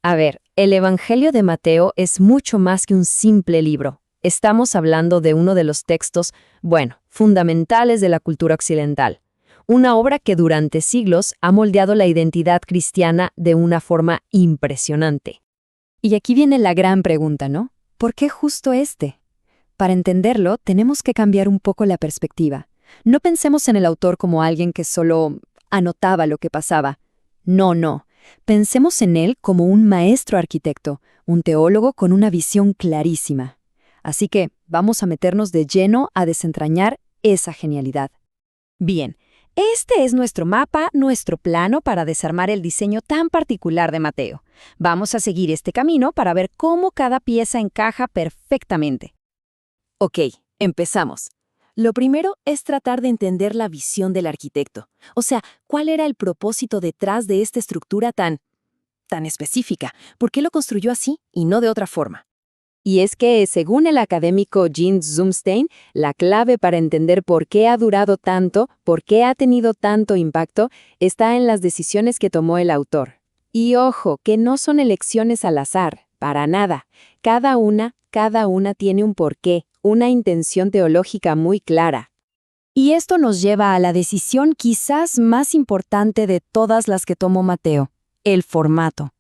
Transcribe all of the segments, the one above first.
A ver, el Evangelio de Mateo es mucho más que un simple libro. Estamos hablando de uno de los textos, bueno, fundamentales de la cultura occidental. Una obra que durante siglos ha moldeado la identidad cristiana de una forma impresionante. Y aquí viene la gran pregunta, ¿no? ¿Por qué justo este? Para entenderlo, tenemos que cambiar un poco la perspectiva. No pensemos en el autor como alguien que solo anotaba lo que pasaba. No. Pensemos en él como un maestro arquitecto, un teólogo con una visión clarísima. Así que vamos a meternos de lleno a desentrañar esa genialidad. Bien, este es nuestro mapa, nuestro plano para desarmar el diseño tan particular de Mateo. Vamos a seguir este camino para ver cómo cada pieza encaja perfectamente. Ok, empezamos. Lo primero es tratar de entender la visión del arquitecto. O sea, ¿cuál era el propósito detrás de esta estructura tan específica? ¿Por qué lo construyó así y no de otra forma? Y es que, según el académico Jens Zumstein, la clave para entender por qué ha durado tanto, por qué ha tenido tanto impacto, está en las decisiones que tomó el autor. Y ojo, que no son elecciones al azar, para nada. Cada una tiene un porqué, una intención teológica muy clara. Y esto nos lleva a la decisión quizás más importante de todas las que tomó Mateo, el formato.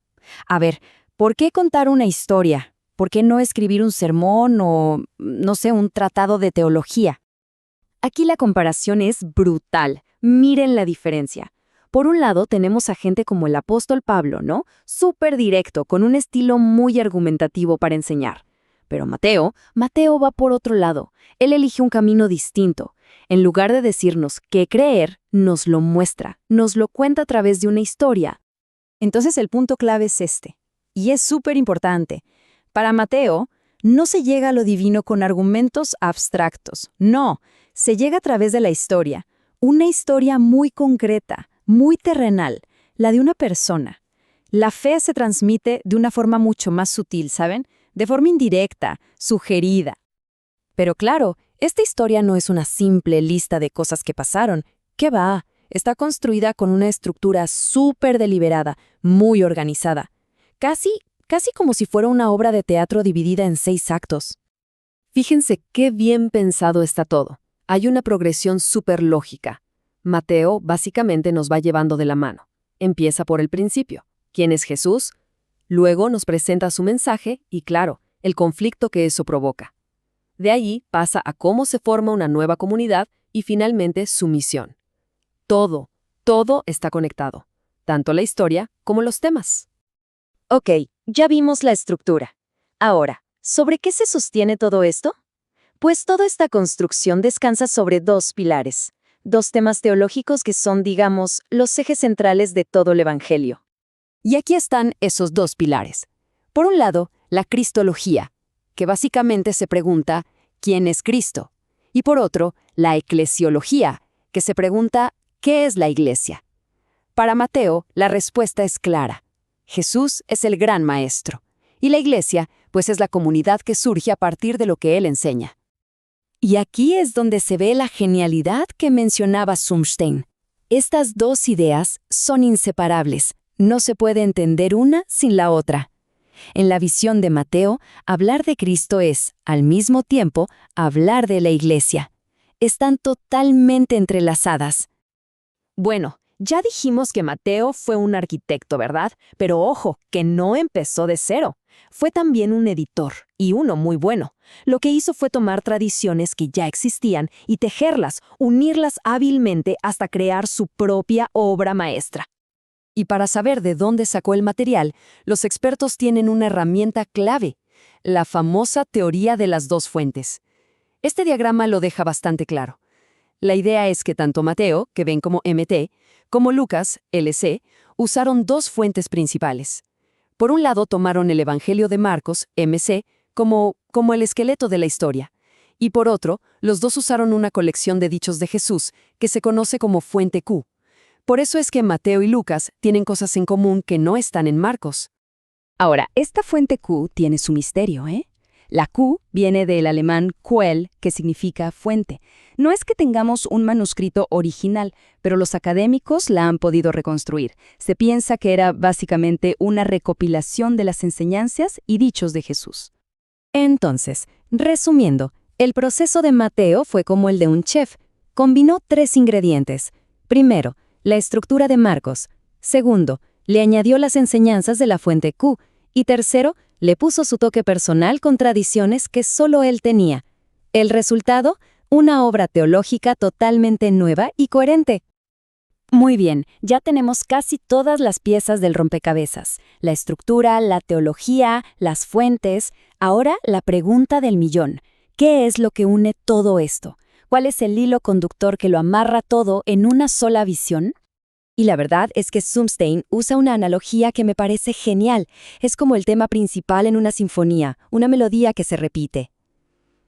A ver, ¿por qué contar una historia? ¿Por qué no escribir un sermón o, no sé, un tratado de teología? Aquí la comparación es brutal. Miren la diferencia. Por un lado tenemos a gente como el apóstol Pablo, ¿no? Súper directo, con un estilo muy argumentativo para enseñar. Pero Mateo va por otro lado. Él elige un camino distinto. En lugar de decirnos qué creer, nos lo muestra, nos lo cuenta a través de una historia. Entonces el punto clave es este, y es súper importante. Para Mateo, no se llega a lo divino con argumentos abstractos. No, se llega a través de la historia. Una historia muy concreta, muy terrenal, la de una persona. La fe se transmite de una forma mucho más sutil, ¿saben? De forma indirecta, sugerida. Pero claro, esta historia no es una simple lista de cosas que pasaron. ¿Qué va? Está construida con una estructura súper deliberada, muy organizada. Casi como si fuera una obra de teatro dividida en 6 actos. Fíjense qué bien pensado está todo. Hay una progresión súper lógica. Mateo básicamente nos va llevando de la mano. Empieza por el principio. ¿Quién es Jesús? Luego nos presenta su mensaje y, claro, el conflicto que eso provoca. De ahí pasa a cómo se forma una nueva comunidad y finalmente su misión. Todo está conectado, tanto la historia como los temas. Ok, ya vimos la estructura. Ahora, ¿sobre qué se sostiene todo esto? Pues toda esta construcción descansa sobre 2 pilares, 2 temas teológicos que son, digamos, los ejes centrales de todo el Evangelio. Y aquí están esos 2 pilares. Por un lado, la cristología, que básicamente se pregunta ¿quién es Cristo? Y por otro, la eclesiología, que se pregunta ¿qué es la iglesia? Para Mateo, la respuesta es clara. Jesús es el gran maestro. Y la iglesia, pues es la comunidad que surge a partir de lo que él enseña. Y aquí es donde se ve la genialidad que mencionaba Zumstein. Estas 2 ideas son inseparables. No se puede entender una sin la otra. En la visión de Mateo, hablar de Cristo es, al mismo tiempo, hablar de la iglesia. Están totalmente entrelazadas. Bueno, ya dijimos que Mateo fue un arquitecto, ¿verdad? Pero ojo, que no empezó de cero. Fue también un editor, y uno muy bueno. Lo que hizo fue tomar tradiciones que ya existían y tejerlas, unirlas hábilmente hasta crear su propia obra maestra. Y para saber de dónde sacó el material, los expertos tienen una herramienta clave, la famosa teoría de las 2 fuentes. Este diagrama lo deja bastante claro. La idea es que tanto Mateo, que ven como MT, como Lucas, LC, usaron 2 fuentes principales. Por un lado tomaron el Evangelio de Marcos, MC, como el esqueleto de la historia. Y por otro, los 2 usaron una colección de dichos de Jesús, que se conoce como fuente Q. Por eso es que Mateo y Lucas tienen cosas en común que no están en Marcos. Ahora, esta fuente Q tiene su misterio, ¿eh? La Q viene del alemán Quell, que significa fuente. No es que tengamos un manuscrito original, pero los académicos la han podido reconstruir. Se piensa que era básicamente una recopilación de las enseñanzas y dichos de Jesús. Entonces, resumiendo, el proceso de Mateo fue como el de un chef. Combinó 3 ingredientes. Primero, la estructura de Marcos. Segundo, le añadió las enseñanzas de la fuente Q. Y tercero, le puso su toque personal con tradiciones que solo él tenía. El resultado, una obra teológica totalmente nueva y coherente. Muy bien, ya tenemos casi todas las piezas del rompecabezas. La estructura, la teología, las fuentes. Ahora la pregunta del millón. ¿Qué es lo que une todo esto? ¿Cuál es el hilo conductor que lo amarra todo en una sola visión? Y la verdad es que Zumstein usa una analogía que me parece genial. Es como el tema principal en una sinfonía, una melodía que se repite.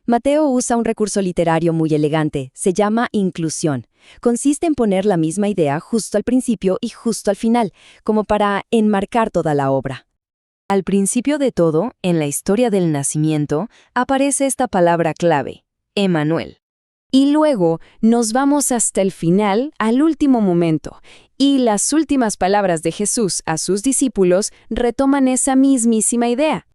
Mateo usa un recurso literario muy elegante, se llama inclusión. Consiste en poner la misma idea justo al principio y justo al final, como para enmarcar toda la obra. Al principio de todo, en la historia del nacimiento, aparece esta palabra clave, Emmanuel. Y luego nos vamos hasta el final, al último momento, y las últimas palabras de Jesús a sus discípulos retoman esa mismísima idea.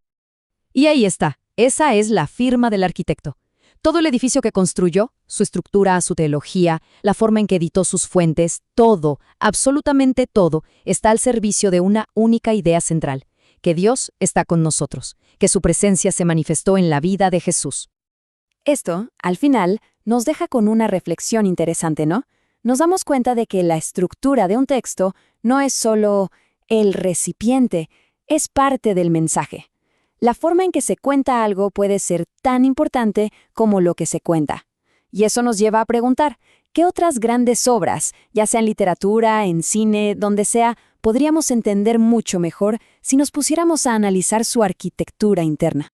Y ahí está, esa es la firma del arquitecto. Todo el edificio que construyó, su estructura, su teología, la forma en que editó sus fuentes, todo, absolutamente todo, está al servicio de una única idea central, que Dios está con nosotros, que su presencia se manifestó en la vida de Jesús. Esto, al final, nos deja con una reflexión interesante, ¿no? Nos damos cuenta de que la estructura de un texto no es solo el recipiente, es parte del mensaje. La forma en que se cuenta algo puede ser tan importante como lo que se cuenta. Y eso nos lleva a preguntar, ¿qué otras grandes obras, ya sea en literatura, en cine, donde sea, podríamos entender mucho mejor si nos pusiéramos a analizar su arquitectura interna?